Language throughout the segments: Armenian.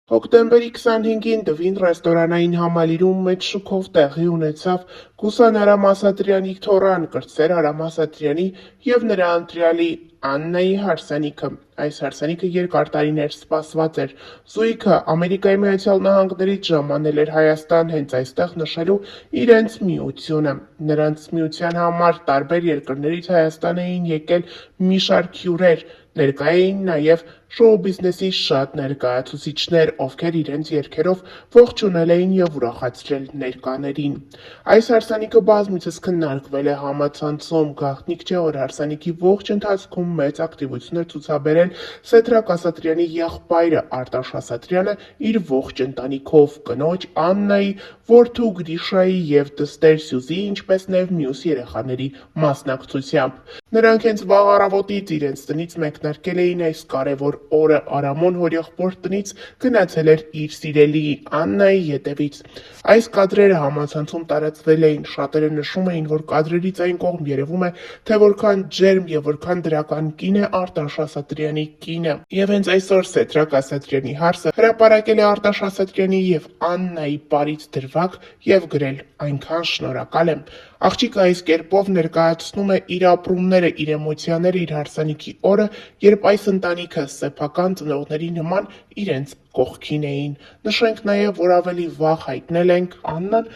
Հոկտեմբերի 25-ին Դվին ռեստորանային համալիրում մեծ շուքով տեղի ունեցավ Գուսան Արամ Ասատրյանի թոռան կրտսեր Արամ Ասատրյանի և նրա ընտրյալի Աննայի հարսանիքը։ Այս հարսանիքը երկար տարիներ սպասված էր։ Զույգը Ամերիկայի Միացյալ Նահանգներից ժամանել էր Հայաստան հենց այստեղ նշելու իրենց միությունը։ Նրանց միության համար տարբեր երկրներից Հայաստան էին եկել մի շարք հյուրեր, ներկա էին նաև շոու բիզնեսի շատ ներկայացուցիչներ, ովքեր իրենց երգերով ողջունել էին և ուրախացրել ներկաներին։ Այս հարսանիքը բազմիցս քննարկվել է համացանցում։ Գաղտնիք չէ, որ հարսանիքի ողջ ընթացքում մեծ ակտիվություն էր ցուցաբերել Սեդրակ Ասատրյանի եղբայրը Արտաշ Ասատրյանը իր ողջ ընտանիքով՝ կնոջ Աննայի, որդու Գրիշայի և դստեր Սյուզիի, ինչպես նաև մյուս երեխաների մասնակցությամբ։ Նրանք հենց վաղ առավոտից իրենց տնից մեկնարկել էին այս կարևոր օրը։ Արամոն հորեղբոր տնից գնացել էր իր սիրելիի Աննայի ետևից։ Այս կադրերը համացանցում տարածվել էին։ Շատերը նշում էին, որ կադրերից այն կողմ երևում է, թե որքան ջերմ և որքան դրական կին է Արտաշ Ասատրյանի կինը։ Եվ հենց այսօր Սեդրակ Ասատրյանի հարսը հրապարակել է Արտաշ Ասատրյանի և Աննայի պարից դրվագ և գրել. «Այնքան շնորհակալ եմ»։ Աղջիկը այս կերպով ներկայացնում է իր ապրումները, իր էմոցիաները իր հարսանիքի օրը, երբ այս ընտանիքը սեփական ծնողների նման իրենց կողքին էին։ Նշենք նաև, որ ավելի վաղ հայտնել ենք Աննան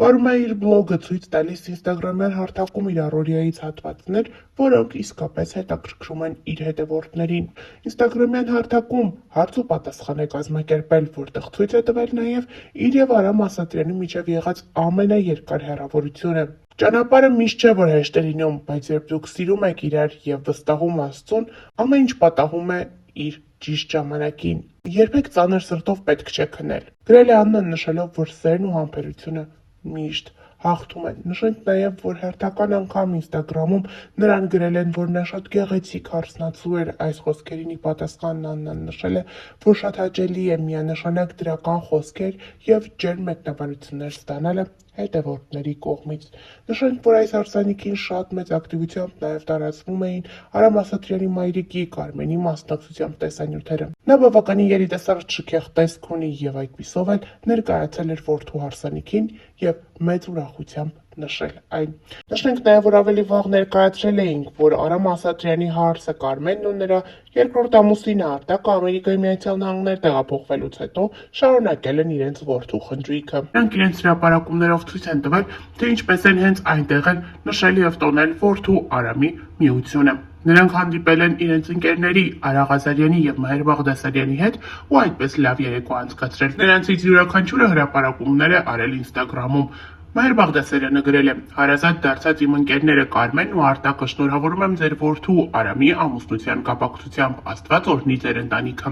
վարում է իր բլոգը, ցույց տալիս ինստագրամյան հարթակում իր առօրյայից հատվածներ, որոնք իսկապես հետաքրքրում են իր հետևորդներին։ Ինստագրամյան հարթակում հարց ու պատասխան է կազմակերպել, որտեղ ցույց է տվել նաև իր և Արամ Ասատրյանի միջև եղած ամենաերկար հեռավորությունը։ Ճանապարհը միշտ չէ, որ հեշտ է լինում, բայց երբ դուք սիրում եք իրար և վստահում Աստծուն, ամեն ինչ պատահում է իր ճիշտ ժամանակին։ Երբեք ծանր սրտով պետք չէ քնել։ Գրել է Աննան, նշելով, որ սերն ու համբերությունը միշտ հաղթում են։ Նշենք նաև, որ հերթական անգամ ինստագրամում նրան գրել են, որ նա շատ գեղեցիկ հարսնացու էր։ Այս խոսքերին ի պատասխան Աննան նշել է, որ շատ հաճելի է միանշանակ դրական խոսքեր և ջերմ մեկնաբանություններ ստանալը հետևորդների կողմից։ Նշենք, որ այս հարսանիքին շատ մեծ ակտիվությամբ նաև տարածվում էին Արամ Ասատրյանի մայրիկի Կարմենի մասնակցությամբ տեսանյութերը։ Նա բավականին երիտասարդ շքեղ տեսք ունի և այդպիսով էլ ներկայացել էր որդու հարսանիքին և մեծ ուրախությամբ նշել այն։ Նշենք նաև, որ ավելի վաղ ներկայացրել էինք, որ Արամ Ասատրյանի հարսը Կարմենն ու նրա երկրորդ ամուսինը Արտակը Ամերիկայի Միացյալ Նահանգներ տեղափոխվելուց հետո շարունակել են իրենց որդու խնջույքը։ Նրանք իրենց հրապարակումներով ցույց են տվել, թե ինչպես են հենց այնտեղ էլ նշել և տոնել որդու Արամի միությունը։ Նրանք հանդիպել են իրենց ընկերների Արա Ղազարյանի և Մհեր Բաղդասարյանի հետ ու այդպես լավ երեկո անցկացրել։ Նրանցից յուրաքանչյուրը հրապարակումներ է արել ինստագրամում։ Մհեր Բաղդասարյանը գրել է. «Հարազատ դարձած իմ ընկերները Կարմենն ու Արտակը, շնորհավորում եմ ձեր որդու Արամի ամուսնության կապակցությամբ, Աստված օրհնի ձեր ընտանիքը»։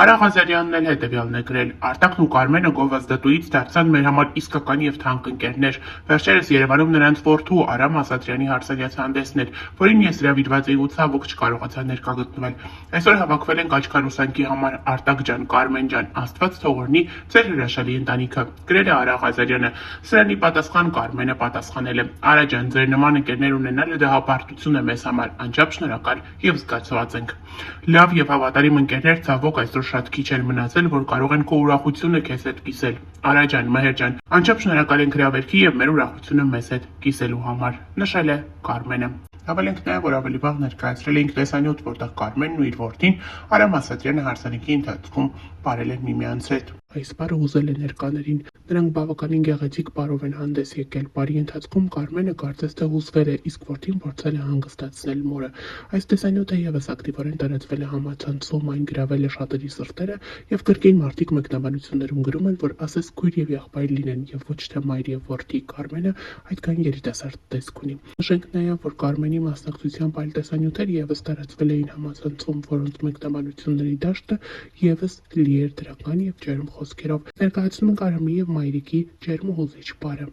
Արա Ղազարյանն էլ հետևյալն է գրել. «Արտակն ու Կարմենը գովազդատուից դարձան մեր համար իսկական և թանկ ընկերներ։ Վերջերս Երևանում նրանց որդու Արամ Ասատրյանի հարսանյաց հանդեսն էր, որին ես հրավիրված էի ու ցավոք չկարողացա ներկա գտնվել։ Այսօր հավաքվել ենք աչքահարուսանքի համար, Արտակ ջան, Կարմեն ջան, Աստված թող օրհնի ձեր հրաշալի ընտանիքը», գրել է Արա Ղազարյանը։ Սրան ի պատասխան Կարմենը պատասխանել է. «Արա ջան, ձեր նման ընկերներ ունենալը դա հպարտություն է մեզ համար, անչափ շնորհակալ և զգացված ենք։ Լավ և հավատարիմ ընկերներ ցավոք այսօր շատ քիչ էր մնացել, որ կարող են քո ուրախությունը քեզ հետ կիսել։ Արա ջան, Մհեր ջան, անչափ շնորհակալ ենք հրավերքի և մեր ուրախությունը մեզ հետ կիսելու համար», նշել է Կարմենը։ Հավելենք նաև, որ ավելի վաղ ներկայացրել էինք տեսանյութ, որտեղ Կարմենն ու իր որդին Արամ Ասատրյանը հարսանիքի ընթացքում պարել են միմյանց հետ։ Այս պարը հուզել է ներկաներին։ Նրանք բավականին գեղեցիկ պարով են հանդես եկել։ Պարի ընթացքում Կարմենը կարծես թե հուզվել է, իսկ որդին փորձել է հանգստացնել մորը։ Այս տեսանյութը ևս ակտիվորեն տարածվել է համացանցում, այն գրավել է շատերի սրտերը և կրկին մարդիկ մեկնաբանություններում գրում են, որ ասես քույր և եղբայր լինեն և ոչ թե մայր և որդի։ Կարմենը այդքան երիտասարդ տեսք ունի։ Նշենք նաև, որ Կարմենի մասնակցությամբ այլ տեսանյութեր ևս տարածվել էին համացանցում, որոնց մեկնաբանությունների դաշտը ևս լի էր դրական և ջերմ խոսքերով։ Ներկայացնում ենք Արամի և մայրիկի ջերմ ու հուզիչ պարը։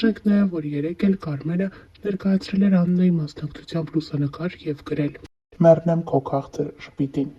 Նշենք նաև, որ երեկ էլ Կարմենը ներկայացրել էր Աննայի մասնակցությամբ լուսանկար և գրել. «Մեռնեմ քո քաղցր ժպիտին»։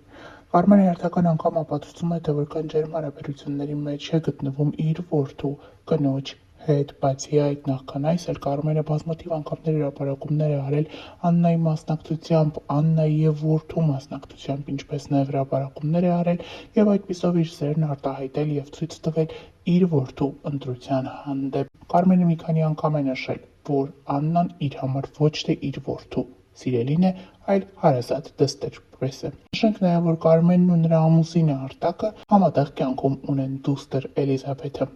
Կարմենը հերթական անգամ ապացուցում է, թե որքան ջերմ հարաբերությունների մեջ է գտնվում իր որդու կնոջ հետ, բացի այդ, նախքան այս էլ Կարմենը բազմաթիվ անգամներ հրապարակումներ է արել Աննայի մասնակցությամբ, Աննայի և որդու մասնակցությամբ, ինչպես նաև հրապարակումներ է արել և այդպիսով իր սերն արտահայտել և ցույց տվել իր որդու ընտրության հանդեպ։ Կարմենը մի քանի անգամ է նշել, որ Աննան իր համար ոչ թե իր որդու սիրելին է, այլ հարազատ դստեր+։ Նշենք նաև, որ Կարմենն ու նրա ամուսինը Արտակը համատեղ կյանքում ունեն դուստր Էլիզաբեթը։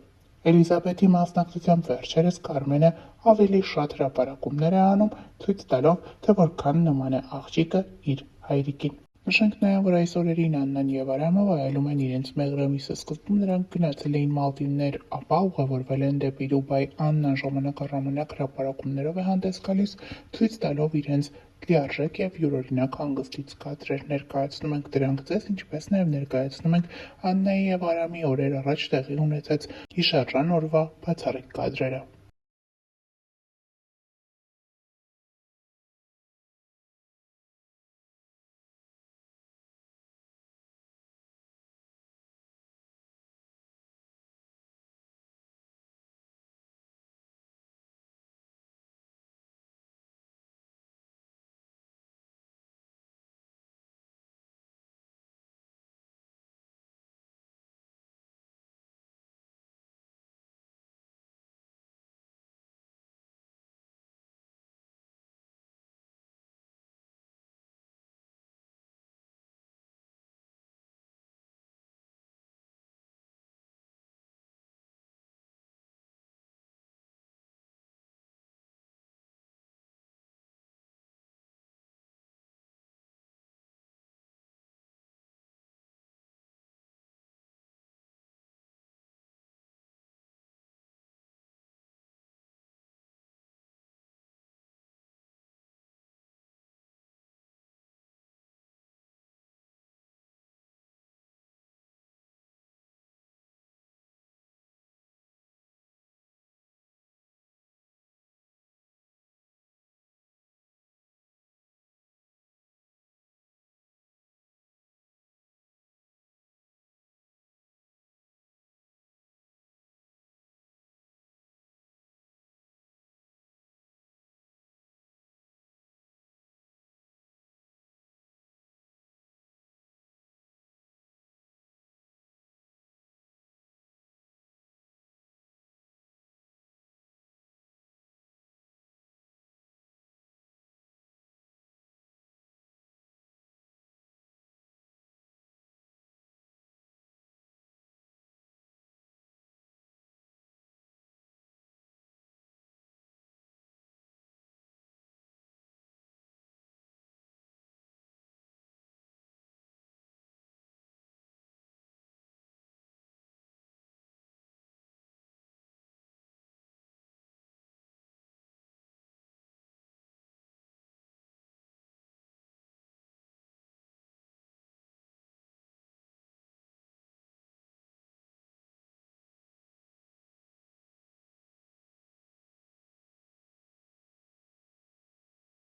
Էլիզաբեթի մասնակցությամբ վերջերս Կարմենը ավելի շատ հրապարակումներ է անում, ցույց տալով, թե որքան նման է աղջիկը իր հայրիկին։ Նշենք նաև, որ այս օրերին Աննան և Արամը վայելում են իրենց մեղրամիսը։ Սկզբում նրանք գնացել էին Մալդիվներ, ապա ուղևորվել են դեպի Դուբայ։ Աննան ժամանակ առ ժամանակ հրապարակումներով է հանդես գալիս, ցույց տալով իրենց լիարժեք և յուրօրինակ հանգստից կադրեր։ Ներկայացնում ենք դրանք ձեզ, ինչպես նաև ներկայացնում ենք Աննայի և Արամի օրեր առաջ տեղի ունեցած հիշարժան օրվա բացառիկ կադրերը։